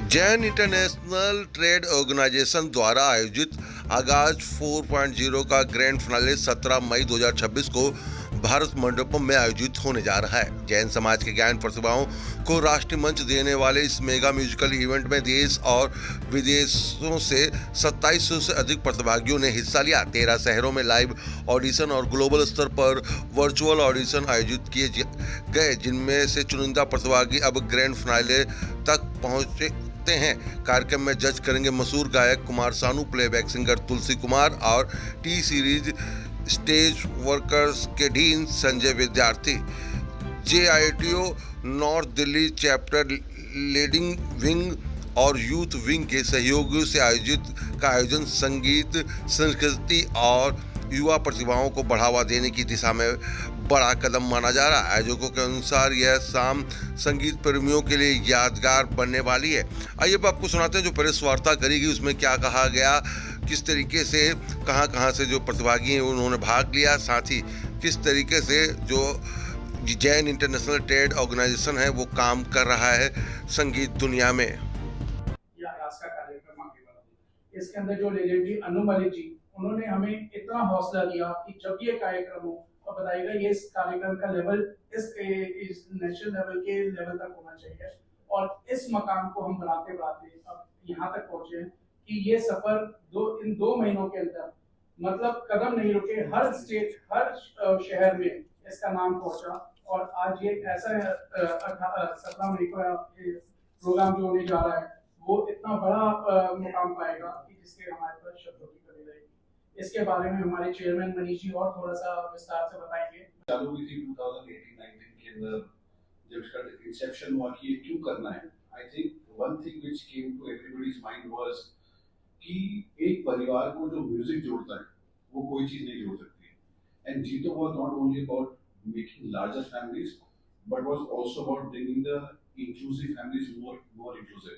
Jain international trade organisation द्वारा आयोजित आगाज 4.0 का ग्रैंड फिनाले 17 मई 2026 को भारत मंडपम में आयोजित होने जा रहा है। जैन समाज के ज्ञान प्रतिभाओं को राष्ट्रीय मंच देने वाले इस मेगा म्यूजिकल इवेंट में देश और विदेशों से 2700 से अधिक प्रतिभागियों ने हिस्सा लिया। 13 शहरों में लाइव ऑडिशन और ग्लोबल स्तर पर वर्चुअल ऑडिशन आयोजित किए गए, जिनमें से चुनिंदा प्रतिभागी अब ग्रैंड फिनाले तक पहुंचते हैं। कार्यक्रम में जज करेंगे मशहूर गायक कुमार सानू, प्लेबैक सिंगर तुलसी कुमार और टी सीरीज स्टेज वर्कर्स के डीन संजय विद्यार्थी। JITO north Delhi chapter leading wing और यूथ विंग के सहयोग से आयोजन संगीत, संस्कृति और युवा प्रतिभाओं को बढ़ावा देने की दिशा में बड़ा कदम माना जा रहा है। आयोजकों के अनुसार यह शाम संगीत प्रेमियों के लिए यादगार बनने वाली है। आइए अब आपको सुनाते हैं जो प्रेस वार्ता करी गई, उसमें क्या कहा गया, किस तरीके से कहां से जो प्रतिभागी हैं उन्होंने भाग लिया, साथ ही किस तरीके से जो जैन इंटरनेशनल ट्रेड ऑर्गेनाइजेशन है वो काम कर रहा है संगीत दुनिया में। इसके अंदर जो लेजेंडरी अनु मलिक जी, उन्होंने हमें इतना हौसला दिया कि जब ये कार्यक्रम हो तो बताइएगा ये इस कार्यक्रम का लेवल इस नेशनल लेवल के लेवल तक होना चाहिए। और इस मकाम को हम बढ़ाते बढ़ाते अब यहाँ तक पहुंचे कि ये सफर इन 2 महीनों के अंदर मतलब कदम नहीं रुके, हर स्टेट हर शहर में इसका नाम पहुंचा। और आज ये ऐसा 17 मई को प्रोग्राम जो होने जा रहा है वो इतना बड़ा मुकाम पाएगा कि जिसके हमारे पास शब्दों की कमी रहेगी। इसके बारे में हमारे चेयरमैन मनीष जी और थोड़ा सा विस्तार से बताएंगे। चालू हुई थी 2018-19 के अंदर जब इसका इंसेप्शन हुआ कि ये क्यों करना है। I think one thing which came to everybody's mind was कि एक परिवार को जो म्यूजिक जोड़ता है वो कोई चीज नहीं जोड़ सकती। एंड जीतो was not only about making larger families but was also about bringing the inclusive families more inclusive.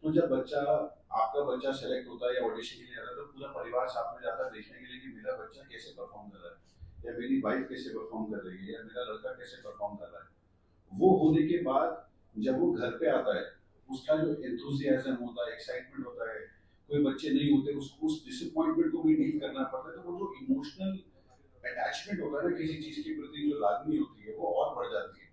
तो जब आपका बच्चा सेलेक्ट होता है या ऑडिशन के लिए आता है तो पूरा परिवार साथ में जाता है देखने के लिए कि मेरा बच्चा कैसे परफॉर्म कर रहा है या मेरी वाइफ कैसे परफॉर्म कर रही है या मेरा लड़का कैसे परफॉर्म कर रहा है। वो होने के बाद जब वो घर पे आता है उसका जो एंथुसियाज्म होता है, एक्साइटमेंट होता है, कोई बच्चे नहीं होते उसको उस डिसअपॉइंटमेंट को भी डील करना पड़ता है। तो वो जो इमोशनल अटैचमेंट होता है ना किसी चीज के प्रति, जो लागनी होती है वो और बढ़ जाती है।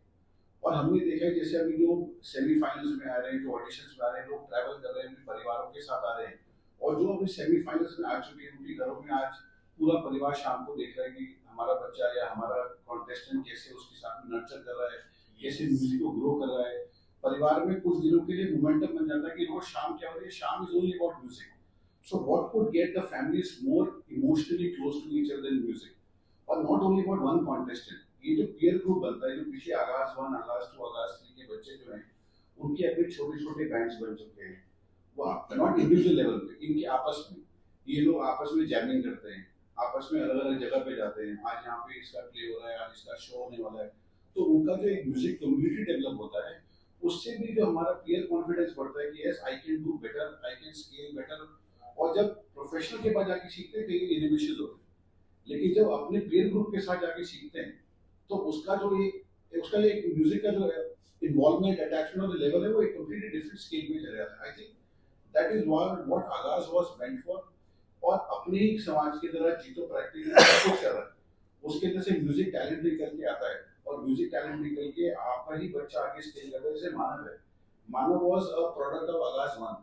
और हमने देखा है जैसे अभी जो सेमीफाइनल्स में आ रहे हैं, जो ऑडिशंस में आ रहे हैं, लोग ट्रैवल कर रहे हैं, अपने परिवारों के साथ आ रहे हैं और जो अभी सेमीफाइनल्स में आ चुके हैं उनके घरों में आज पूरा परिवार शाम को देख रहा है कि हमारा बच्चा या हमारा कॉन्टेस्टेंट कैसे उसके साथ में नर्चर कर रहा है, कैसे म्यूजिक को ग्रो कर रहा है। परिवार में कुछ दिनों के लिए मोमेंटम बन जाता है कि रोज शाम क्या हो रही है, शाम is only about music. So what could get the families more emotionally close to each other in music. और not only about one contestant, ये जो पीयर ग्रुप बनता है, जो पीछे आगाज 1, आगाज 2, आगाज 3 के बच्चे जो हैं उनके अपने छोटे छोटे बैंड्स बन चुके हैं। वो नॉट इंडिविजुअल लेवल पे, इनके आपस में ये लोग आपस में जैमिंग करते हैं, आपस में अलग अलग जगह पे जाते हैं। आज यहाँ पे इसका प्ले हो रहा है, आज इसका शो होने वाला है। तो उनका जो एक म्यूजिक कम्युनिटी डेवलप होता है उससे भी जो हमारा पीयर कॉन्फिडेंस बढ़ता है कि yes I can do better, I can scale better. और जब प्रोफेशनल के पास जाके सीखते हैं कई इनोवेशंस होते हैं, लेकिन जब अपने पीयर ग्रुप के साथ जाके सीखते हैं तो उसका एक म्यूजिक का जो इन्वॉल्वमेंट, अटैचमेंट और लेवल है वो एक कंप्लीटली डिफरेंट स्केल में चला जाता है। I think that is what आगाज वाज मेंट फॉर। और अपने ही समाज की तरह जीतो प्रैक्टिस कुछ कर रहा है, उसके अंदर से म्यूजिक टैलेंट निकल के आता है और म्यूजिक टैलेंट निकल के आपका ही बच्चा आगे स्केल करता है। जैसे मानव है, मानव वाज अ प्रोडक्ट ऑफ आगाज 1।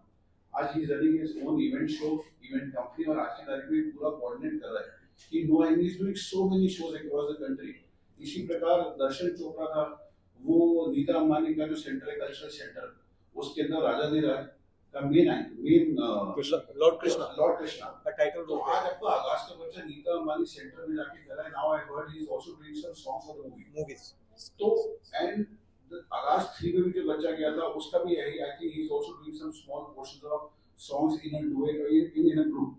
आज he is running his own event show, event company, और आज की तारीख में पूरा कोऑर्डिनेट कर रहा है कि no end is doing so many shows across the country. इसी प्रकार दर्शन चोपड़ा था, वो नीता अंबानी का जो सेंटर है, कल्चरल सेंटर, उसके अंदर राजा धीराज का लॉर्ड कृष्णा का टाइटल। तो आज आपका आगाज का बच्चा नीता अंबानी सेंटर में जाके कर रहा है। Now I heard he is also doing some songs for the movies. तो एंड आगाज 3 में भी जो बच्चा गया था उसका भी यही, I think he is also doing some small portions of songs in a duet in a group.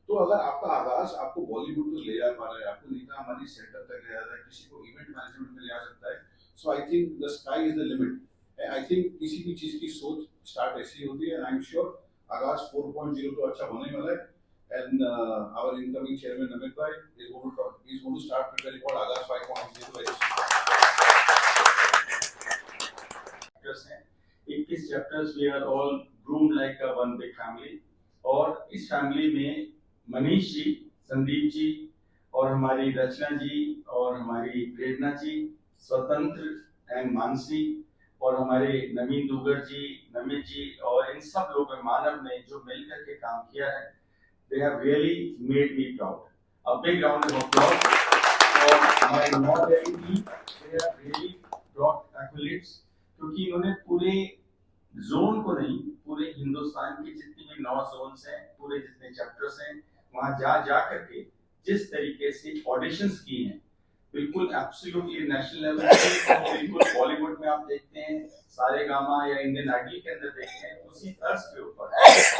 तो अगर आपका आगाज आपको बॉलीवुड को ले जा पा रहा है, आपको नीता अंबानी सेंटर तक ले जा रहा है, किसी को इवेंट मैनेजमेंट में ले जा सकता है, so I think the sky is the limit. I think किसी भी चीज की सोच स्टार्ट ऐसी होती है, एंड आई एम श्योर आगाज 4.0 तो अच्छा होने वाला है। And our incoming chairman Amit Bhai is going to start preparing for Agas 5.0 very soon. 21 chapters we are all groomed like a one big family, और इस फैमिली में मनीष जी, संदीप जी और हमारी रचना जी और हमारी प्रेरणा जी, स्वतंत्र एंड मानसी और हमारे नवीन दुगर जी, नमित जी और इन सब लोगों मानव ने जो मिलकर के काम किया है, they have really made me proud. A big round of applause for my non-dairy team. They have really brought accolades क्योंकि इन्होंने पूरे जोन को नहीं, पूरे हिंदुस्तान की जितनी भी 9 जोन्स हैं, पूरे जितने चैप्टर्स हैं, वहां जा करके जिस तरीके से ऑडिशंस किए हैं, बिल्कुल एब्सोल्युटली नेशनल लेवल पे, बिल्कुल बॉलीवुड में आप देखते हैं सारेगामा या इंडियन आइडल के अंदर देखते हैं, उसी तर्ज के ऊपर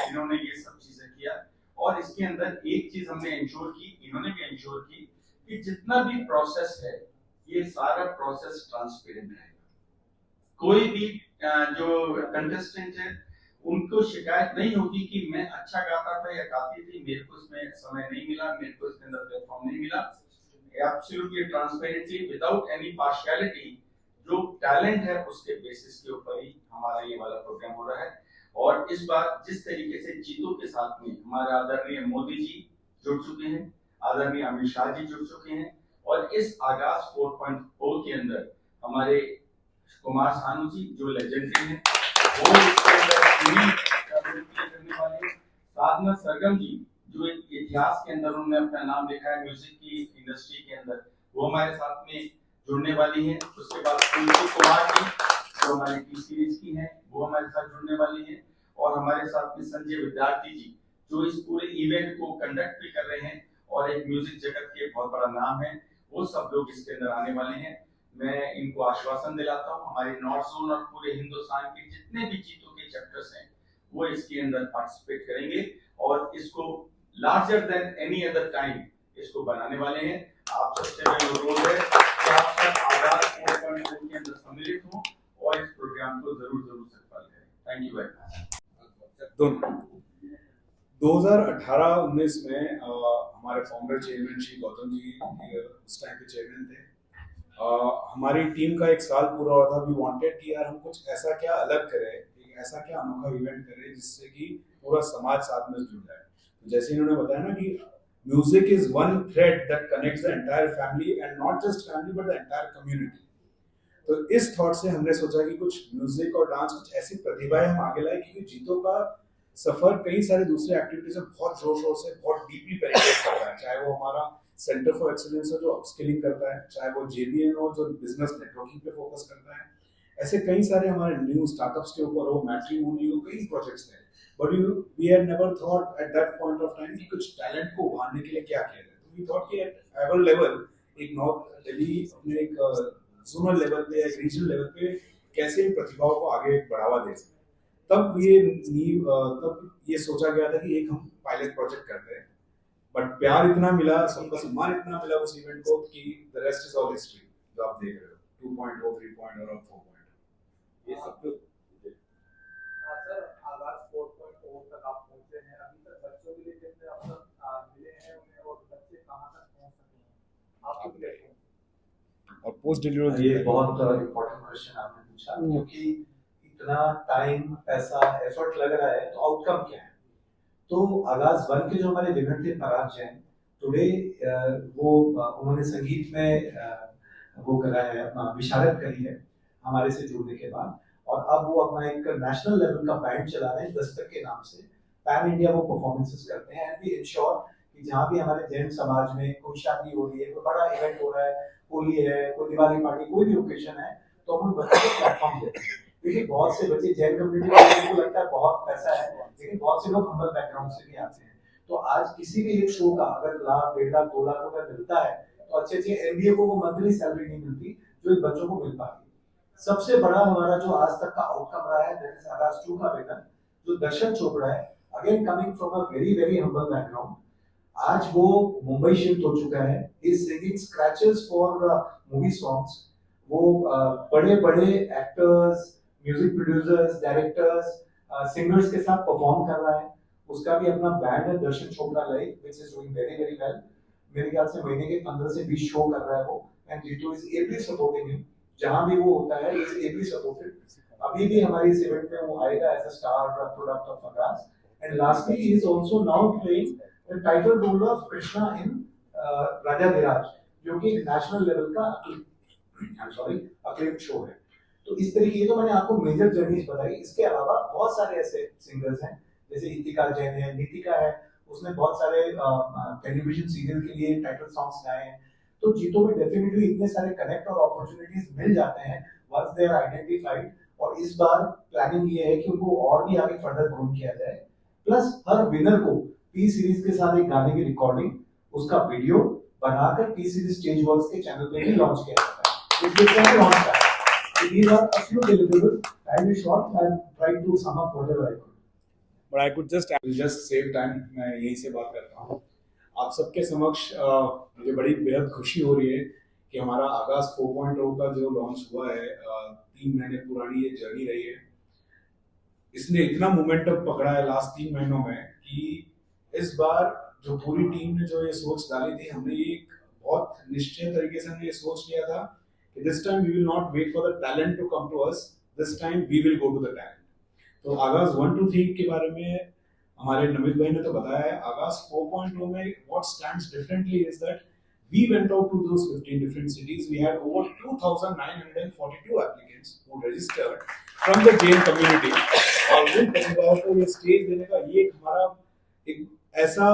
इन्होंने ये सब चीजें किया। और इसके अंदर एक चीज हमने इंश्योर की, इन्होंने भी इंश्योर की कि जितना भी प्रोसेस है, ये सारा प्रोसेस ट्रांसपेरेंट रहेगा। कोई भी जो कंटेस्टेंट है उनको शिकायत नहीं होगी कि मैं अच्छा गाता था या गाती थी, मेरे को इसमें समय नहीं मिला, मेरे को इसके अंदर प्लेटफॉर्म नहीं मिला। Absolutely transparently without any partiality, जो टैलेंट है उसके बेसिस के ऊपर ही हमारा ये वाला प्रोग्राम हो रहा है। और इस बार जिस तरीके से जीतों के साथ में हमारे आदरणीय मोदी जी जुड़ चुके हैं, आदरणीय अमित शाह जी जुड़ चुके हैं, और इस आगाज 4.0 के अंदर हमारे कुमार सानू जी जो लेजेंडरी हैं, वो इसके अंदर करने वाले हैं। साथ में सरगम जी जो एक इतिहास के अंदर उन्होंने अपना नाम लिखा है म्यूजिक की इंडस्ट्री के अंदर, वो हमारे साथ में जुड़ने वाली है। उसके बाद तुलसी कुमार जी जो हमारी टी सीरीज की हैं, वो हमारे साथ जुड़ने वाली हैं। और हमारे साथ में संजय विद्यार्थी जी जो इस पूरे इवेंट को कंडक्ट भी कर रहे हैं और एक म्यूजिक जगत के बहुत बड़ा नाम है, वो सब लोग इसके अंदर आने वाले हैं। मैं इनको आश्वासन दिलाता हूँ, हमारे नॉर्थ जोन और पूरे हिंदुस्तान के जितने भी जीतों के चैप्टर्स हैं वो इसके अंदर पार्टिसिपेट करेंगे और इसको larger than any other time इसको बनाने वाले हैं। आप सबसे मेरा अनुरोध है कि आप सब आगाज 4.0 के अंदर सम्मिलित हों और इस प्रोग्राम को जरूर सफल करें। Thank you very much. 2018-19 में हमारे फॉर्मर चेयरमैन श्री गौतम जी उस टाइम के चेयरमैन थे। हमारी टीम का एक साल पूरा हुआ था। वी वांटेड कि यार हम कुछ ऐसा क्या अलग करें, एक ऐसा क्या अनोखा इवेंट करें जिससे कि पूरा समाज साथ में जुड़ जाए। तो जैसे इन्होंने बताया ना कि music is one thread that connects the entire family and not just family but the entire community. तो इस थॉट से हमने सोचा कि कुछ म्यूजिक और डांस, कुछ ऐसी प्रतिभाएं हम आगे लाए, क्योंकि जीतों का सफर कई सारे दूसरे एक्टिविटीज में बहुत जोर शोर से बहुत डीपली पेनिट्रेट करता है। चाहे वो हमारा सेंटर फॉर एक्सीलेंस हो जो अपस्किलिंग करता है, चाहे वो JBN हो जो बिजनेस नेटवर्किंग पे फोकस करता है, ऐसे कई सारे हमारे न्यू स्टार्टअप्स के ऊपर हो, मैट्रिमोनी हो, कई प्रोजेक्ट्स थे। But we had never thought at that point of time कि कुछ टैलेंट को उभारने के लिए क्या किया जाए। तो वी थॉट कि एट एवर लेवल, एक नॉर्थ दिल्ली अपने एक जोनल लेवल पे, एक रीजनल लेवल पे कैसे प्रतिभाओं को आगे बढ़ावा दे सकते। तब ये सोचा गया था कि एक हम पायलट प्रोजेक्ट करते हैं। बट प्यार इतना मिला, सबका सम्मान इतना मिला उस इवेंट को कि the rest is all history. जो आप देख रहे हो 2.0, 3.0 और 4.0 ये सब तो सर आगाज 4.0 तक आप पहुंचे हैं। अभी तक बच्चों के लिए कितने अवसर मिले हैं उन्हें और बच्चे कहां तक पहुंच सके हैं आपके प्लेटफॉर्म और पोस्ट डिलीवरी। ये बहुत इम्पोर्टेंट क्वेश्चन आपने पूछा, क्योंकि इतना टाइम, पैसा, एफर्ट लग रहा है, तो आउटकम क्या है। तो आगाज 1 के जो हमारे विनर थे पराग जैन, टुडे वो उन्होंने संगीत में वो करा है, अपना विशारद करी है हमारे से जुड़ने के बाद, और अब वो अपना एक नेशनल लेवल का बैंड चला रहे हैं दस्तक के नाम से। पैन इंडिया वो परफॉर्मेंसेस करते हैं। एंड वी इंश्योर कि जहाँ भी हमारे जैन समाज में कोई शादी हो रही है, कोई बड़ा इवेंट हो रहा है, होली है, कोई दिवाली पार्टी, कोई भी ओकेजन है, तो हम उन बच्चों को प्लेटफॉर्म देते हैं। देखिए बहुत से बच्चे जैन कम्युनिटी को लगता है बहुत पैसा है, लेकिन बहुत से लोग हम्बल बैकग्राउंड से भी आते हैं। तो आज किसी भी एक शो का अगर लाख, 1.5 लाख, 2 लाख रुपए मिलता है, तो अच्छे MBA को वो मंथली सैलरी नहीं मिलती जो इन बच्चों को मिल पाती। सबसे बड़ा हमारा जो आज तक का आउटकम रहा है, दैट इज आगाज 2 का वेतन, जो दर्शन चोपड़ा है, again coming from a very very humble background, आज वो मुंबई शिफ्ट हो चुका है। Is singing scratches for movie songs. वो बड़े बड़े actors, music producers, directors, singers के साथ परफॉर्म कर रहा है। उसका भी अपना बैंड है Darshan Chopra live, which is doing very very well. मेरे ख्याल से महीने के 15 से 20 शो कर रहा है वो, and Jeetu is ably supporting him. जहां भी वो होता है इज एबली सपोर्टेड। अभी भी हमारे इस इवेंट में वो आएगा as a star product of Aagaz. And lastly he is also now playing the title role of Krishna in Raja Dhiraj, जो कि नेशनल लेवल का अक्लेम शो है। तो इस तरीके, ये तो मैंने आपको मेजर जर्नीज बताई। इसके अलावा बहुत सारे ऐसे सिंगर्स हैं, जैसे इतिका जैन है, नीतिका है, उसने बहुत सारे टेलीविजन सीरियल के लिए टाइटल सॉन्ग्स गाए हैं। तो जीतो में डेफिनेटली इतने सारे कनेक्ट और अपॉर्चुनिटीज मिल जाते हैं वंस दे आर आइडेंटिफाइड। और इस बार प्लानिंग ये है कि उनको और भी आगे फर्दर ग्रूम किया जाए। प्लस हर विनर को पी सीरीज के साथ एक गाने की रिकॉर्डिंग, उसका वीडियो बनाकर पी सीरीज स्टेज वर्क्स के चैनल पे भी लॉन्च किया जाता है। इसलिए क्या लॉन्च है, these are a few deliverables. Time is short. I'm trying to sum up whatever I could. But I could just save time. मैं यहीं से बात करता हूँ आप सबके समक्ष। मुझे बड़ी बेहद खुशी हो रही है कि हमारा आगाज 4.0 का जो लॉन्च हुआ है, 3 महीने पुरानी ये जर्नी रही है। इसने इतना मोमेंटम पकड़ा है लास्ट 3 महीनों में कि इस बार जो पूरी टीम ने जो ये सोच डाली थी, हमने ये एक बहुत निश्चित तरीके से हमने ये सोच लिया था कि this time we will not wait for the talent to come to us, this time we will go to the talent. तो आगाज 1 to 3 के बारे में हमारे नमित भाई ने तो बताया है। आगाज 4.0 में what stands differently is that we went out to those 15 different cities. We had over 2942 applicants who registered from the Jain community. और उन प्रतिभाओं को ये स्टेज देने का ये हमारा एक ऐसा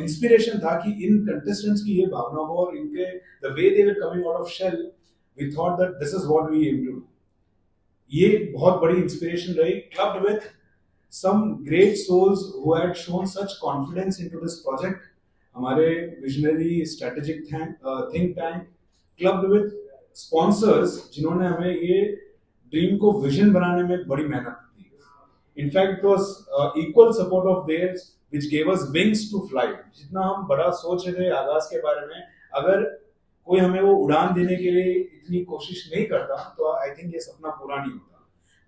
इंस्पिरेशन था कि इन कंटेस्टेंट्स की ये भावना हो और इनके the way they were coming out of shell, we thought that this is what we aim to do. ये बहुत बड़ी इंस्पिरेशन रही, clubbed with some great souls who had shown such confidence into this project. हमारे visionary strategic think tank clubbed with sponsors जिन्होंने हमें ये dream को vision बनाने में बड़ी मेहनत की। In fact, it was equal support of theirs which gave us wings to fly. जितना हम बड़ा सोच रहे थे आगाज के बारे में, अगर कोई हमें वो उड़ान देने के लिए इतनी कोशिश नहीं करता तो I think ये सपना पूरा नहीं होता।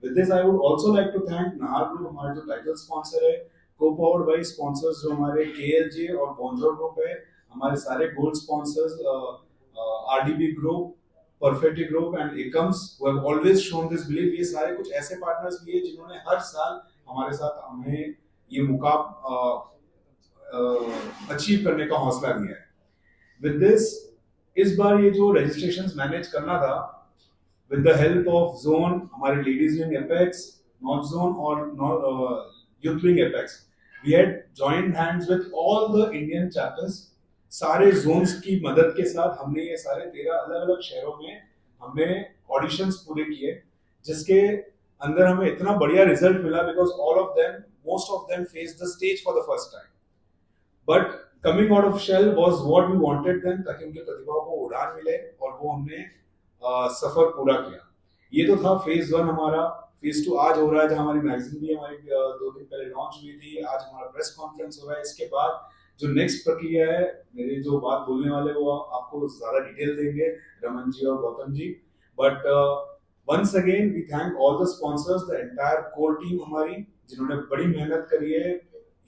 With this, I would also like to thank Nahar Group, हमारे जो टाइटल स्पॉन्सर है, co-powered by sponsors जो हमारे KLJ और Bonjour Group है, हमारे सारे gold sponsors RDB Group, Perfetti Group and Ecums, who have always shown this belief। ये सारे कुछ ऐसे पार्टनर्स भी है जिन्होंने हर साल हमारे साथ हमें ये मुकाम अचीव करने का हौसला दिया है। With this, इस बार ये जो रजिस्ट्रेशंस मैनेज करना था, with the help of zone, हमारे ladies wing Apex, North Zone और youth wing Apex, we had joined hands with all the Indian chapters। सारे zones की मदद के साथ हमने ये सारे 13 अलग-अलग शहरों में हमने ऑडिशंस पूरे किए, जिसके अंदर हमें इतना बढ़िया रिजल्ट मिला because most of them faced the stage for the first time। But coming out of shell was what we wanted them, ताकि उनके प्रतिभाओं को उड़ान मिले और वो हमने सफर पूरा किया। ये तो था फेज 1 हमारा। फेज 2 आज हो रहा है, जहां हमारी मैगजीन भी हमारी 2 दिन पहले लॉन्च हुई थी। आज हमारा प्रेस कॉन्फ्रेंस हो रहा है। इसके बाद जो नेक्स्ट प्रक्रिया है, मेरे जो बात बोलने वाले वो आपको ज्यादा डिटेल देंगे रमन जी और Gautam ji. But once again we thank all the sponsors, the entire core team हमारी, जिन्होंने बड़ी मेहनत करी है।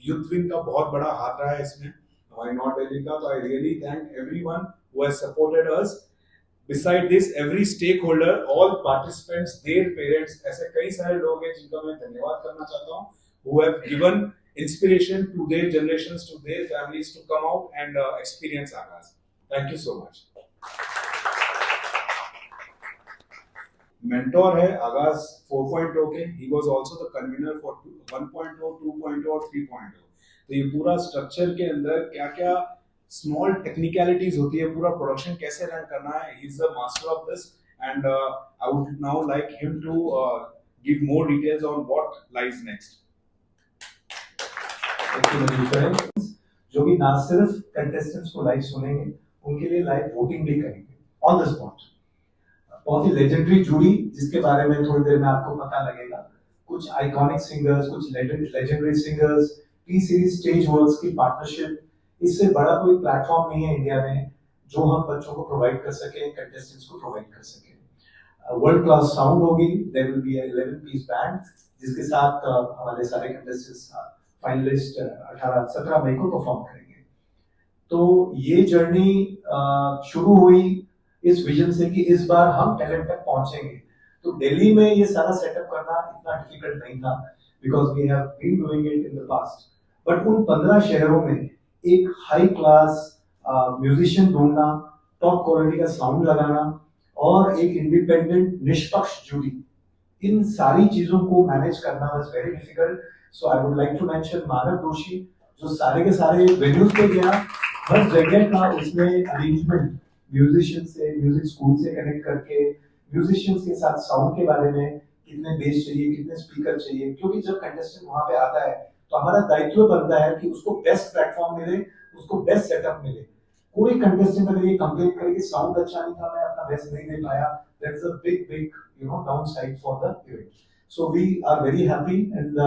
यूथ विंग का बहुत बड़ा हाथ रहा है इसमें, हमारी नॉर्थ दिल्ली का। तो I really thank everyone who has supported us. Beside this, every stakeholder, all participants, their parents, ऐसे कई सारे लोग हैं जिनका मैं धन्यवाद करना चाहता हूँ, who have given inspiration to their generations, to their families to come out and experience Aagaaz. Thank you so much. Mentor है Aagaaz 4.0 के, he was also the convener for 1.0, 2.0 और 3.0। तो ये पूरा स्ट्रक्चर के अंदर क्या-क्या स्मॉल टेक्निकलिटीज होती है, पूरा प्रोडक्शन कैसे रन करना है, he is the master of this. And I would now like him to give more details on what lies next. जो भी ना सिर्फ कंटेस्टेंट्स को लाइव सुनेंगे, उनके लिए लाइव वोटिंग भी करेंगे ऑन द स्पॉट। बहुत ही लेजेंडरी जूरी, जिसके बारे में थोड़ी देर में आपको पता लगेगा। कुछ आइकॉनिक सिंगर्स, कुछ legendary singers, T series stage works की पार्टनरशिप। इससे बड़ा कोई प्लेटफॉर्म नहीं है इंडिया में जो हम बच्चों को प्रोवाइड कर सके, कंटेस्टेंट्स को प्रोवाइड कर सके। वर्ल्ड क्लास साउंड होगी, there will be 11 piece band जिसके साथ हमारे सारे कंटेस्टेंट्स फाइनलिस्ट 17 मई को परफॉर्म करेंगे। तो ये जर्नी शुरू हुई इस विजन से कि इस बार हम टैलेंट तक पहुंचेंगे। तो दिल्ली में ये सारा सेटअप करना इतना डिफिकल्ट नहीं था because we have been doing it in the past, but उन 15 शहरों में एक हाई क्लास म्यूजिशियन ढूंढना, टॉप क्वालिटी का साउंड लगाना और एक इंडिपेंडेंट निष्पक्ष जूरी, इन सारी चीजों को मैनेज करना was very difficult. So I would like to mention Manav Doshi जो सारे के सारे वेन्यूज पे गया, हर जगह का उसने अरेंजमेंट म्यूजिशियन से, म्यूजिक स्कूल से कनेक्ट करके म्यूजिशियंस के साथ साउंड के बारे में कितने बेस चाहिए, कितने स्पीकर चाहिए, क्योंकि जब कंटेस्टेंट वहां पे आता है तो हमारा दायित्व बनता है कि उसको बेस्ट प्लेटफॉर्म मिले, उसको बेस्ट सेटअप मिले। कोई कंटेस्टेंट अगर ये कंप्लेन करे कि साउंड अच्छा नहीं था, मैं अपना बेस्ट नहीं दे पाया, that is a big downside for the event. So we are very happy and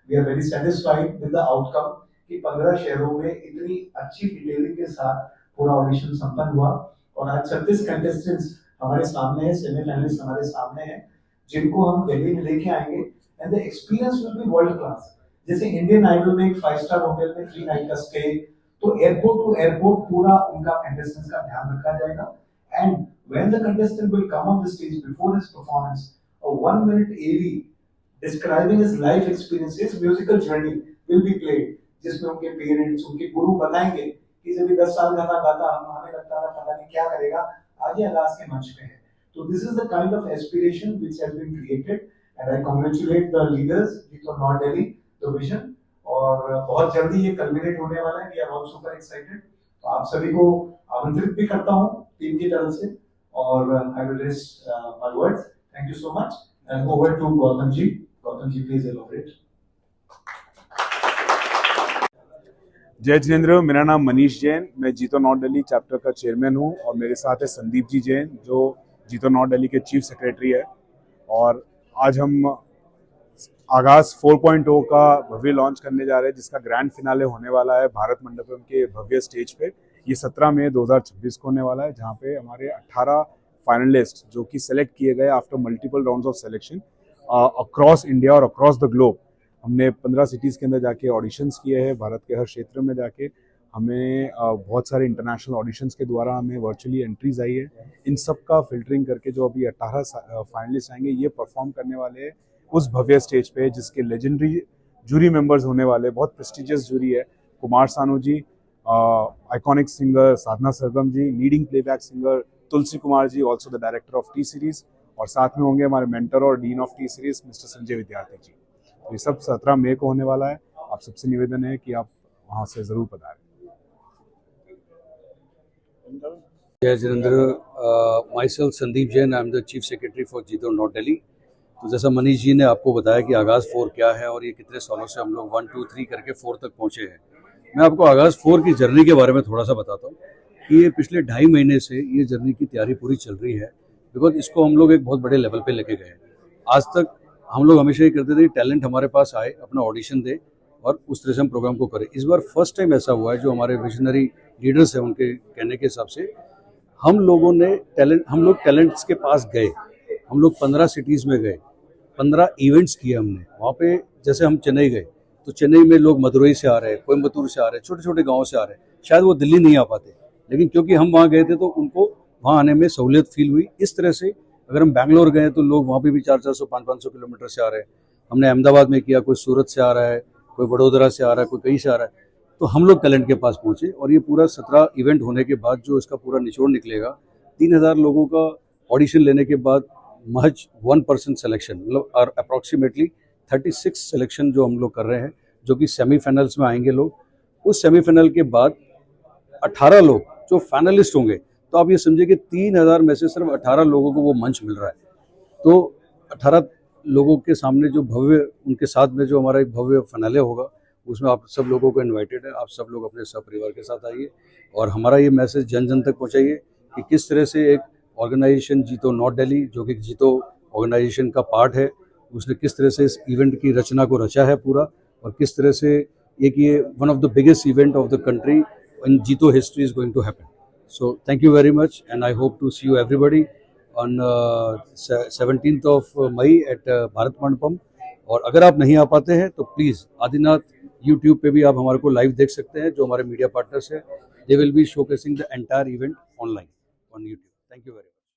we are very satisfied with the outcome कि 15 शहरों में इतनी अच्छी डिटेलिंग के साथ पूरा ऑडिशन संपन्न हुआ और आज 36 कंटेस्टेंट्स हमारे सामने है, सेमीफाइनलिस्ट हमारे सामने हैं, जिनको हम दिल्ली में लेके आएंगे and the experience will be world class. जैसे इंडियन आइडल में एक 5 स्टार होटल में 3 नाइट का स्टे, तो एयरपोर्ट टू एयरपोर्ट पूरा उनका कंटेस्टेंट्स का ध्यान रखा जाएगा and when the contestant will come on the stage before his performance, a 1 minute AV describing his life experiences, musical journey will be played, जिसमें उनके पेरेंट्स, उनके गुरु बताएंगे कि जब 10 साल का था गाता, हमें लगता था पता नहीं क्या करेगा, आज ये आगाज के मंच पे है। तो this is the kind of aspiration which has been created and I congratulate the leaders of North Delhi, the vision, और बहुत जल्दी ये कल्मिनेट होने वाला है। We are all super excited। तो आप सभी को आमंत्रित भी करता हूँ टीम की तरफ से और I will rest my words। Thank you so much and over to Gautam ji। Gautam ji, please elaborate। जय जिनेंद्र, मेरा नाम मनीष जैन, मैं जीतो नॉर्थ दिल्ली चैप्टर का चेयरमैन हूं और मेरे साथ है संदीप जी जैन जो जीतो नॉर्थ दिल्ली के चीफ सेक्रेटरी है। और आज हम आगाज 4.0 का भव्य लॉन्च करने जा रहे हैं जिसका ग्रैंड फिनाले होने वाला है भारत मंडपम के भव्य स्टेज पे। ये 17 मई 2026 को होने वाला है, जहां पे हमारे 18 फाइनलिस्ट जो कि सेलेक्ट किए गए after multiple rounds of selection across India और अक्रॉस द ग्लोब। हमने 15 सिटीज़ के अंदर जाके ऑडिशंस किए हैं, भारत के हर क्षेत्र में जाके हमें बहुत सारे इंटरनेशनल ऑडिशंस के द्वारा हमें वर्चुअली एंट्रीज आई है। इन सब का फिल्टरिंग करके जो अभी 18 फाइनलिस्ट आएंगे ये परफॉर्म करने वाले हैं उस भव्य स्टेज पे, जिसके लेजेंडरी जूरी मेंबर्स होने वाले, बहुत प्रेस्टिजियस जूरी है। Kumar Sanu ji, iconic singer Sadhana Sargam ji, leading playback singer Tulsi Kumar ji, also the director of T Series, और साथ में होंगे हमारे मेंटर और dean of T Series mister Sanjay Vidyarthi ji. तो ये सब 17 मई को होने वाला है। आप सबसे निवेदन है कि आप वहाँ से जरूर पधारें। जय Jinendra, myself Sandeep Jain, I am the chief secretary for जीतो नॉर्थ दिल्ली। तो जैसा मनीष जी ने आपको बताया कि आगाज़ 4 क्या है और ये कितने सालों से हम लोग 1, 2, 3 करके 4 तक पहुँचे हैं। मैं आपको आगाज़ 4 की जर्नी के बारे में थोड़ा सा बताता हूँ कि ये पिछले 2.5 महीने से ये जर्नी की तैयारी पूरी चल रही है, बिकॉज इसको हम लोग एक बहुत बड़े लेवल पे लेके गए। आज तक हम लोग हमेशा ये करते थे कि टैलेंट हमारे पास आए, अपना ऑडिशन दे और उस तरह से हम प्रोग्राम को करें। इस बार फर्स्ट टाइम ऐसा हुआ है, जो हमारे विजनरी लीडर्स हैं उनके कहने के हिसाब से हम लोग टैलेंट्स के पास गए। हम लोग 15 सिटीज़ में गए, 15 इवेंट्स किए हमने वहाँ पे। जैसे हम चेन्नई गए तो चेन्नई में लोग मदुरई से आ रहे हैं, कोयम्बतूर से आ रहे हैं, छोटे छोटे गाँव से आ रहे हैं, शायद वो दिल्ली नहीं आ पाते, लेकिन क्योंकि हम वहाँ गए थे तो उनको वहाँ आने में सहूलियत फील हुई। इस तरह से अगर हम बैंगलोर गए तो लोग वहाँ पे भी 400-400, 500-500 किलोमीटर से आ रहे हैं। हमने अहमदाबाद में किया, कोई सूरत से आ रहा है, कोई वडोदरा से आ रहा है, कोई कहीं से आ रहा है। तो हम लोग टैलेंट के पास पहुँचे और ये पूरा 17 इवेंट होने के बाद जो इसका पूरा निचोड़ निकलेगा, 3000 लोगों का ऑडिशन लेने के बाद महज 1% सिलेक्शन, मतलब अप्रॉक्सीमेटली 36 सिलेक्शन जो हम लोग कर रहे हैं, जो कि सेमीफाइनल्स में आएंगे लोग। उस सेमीफाइनल के बाद 18 लोग जो फाइनलिस्ट होंगे, तो आप ये समझिए कि 3000 में से सिर्फ 18 लोगों को वो मंच मिल रहा है। तो 18 लोगों के सामने जो भव्य, उनके साथ में जो हमारा एक भव्य फाइनल होगा, उसमें आप सब लोगों को इनवाइटेड है। आप सब लोग अपने सब परिवार के साथ आइए और हमारा ये मैसेज जन जन तक पहुँचाइए कि किस तरह से एक ऑर्गेनाइजेशन जीतो नॉर्थ दिल्ली, जो कि जीतो ऑर्गेनाइजेशन का पार्ट है, उसने किस तरह से इस इवेंट की रचना को रचा है पूरा, और किस तरह से एक ये one of the biggest event of the country in JITO history is going to happen. So thank you very much and I hope to see you everybody on 17th of May at Bharat Mandapam. और अगर आप नहीं आ पाते हैं तो please Adinath YouTube पे भी आप हमारे को लाइव देख सकते हैं। जो हमारे मीडिया पार्टनर्स हैं, they will be showcasing the entire event online on YouTube. Thank you very much.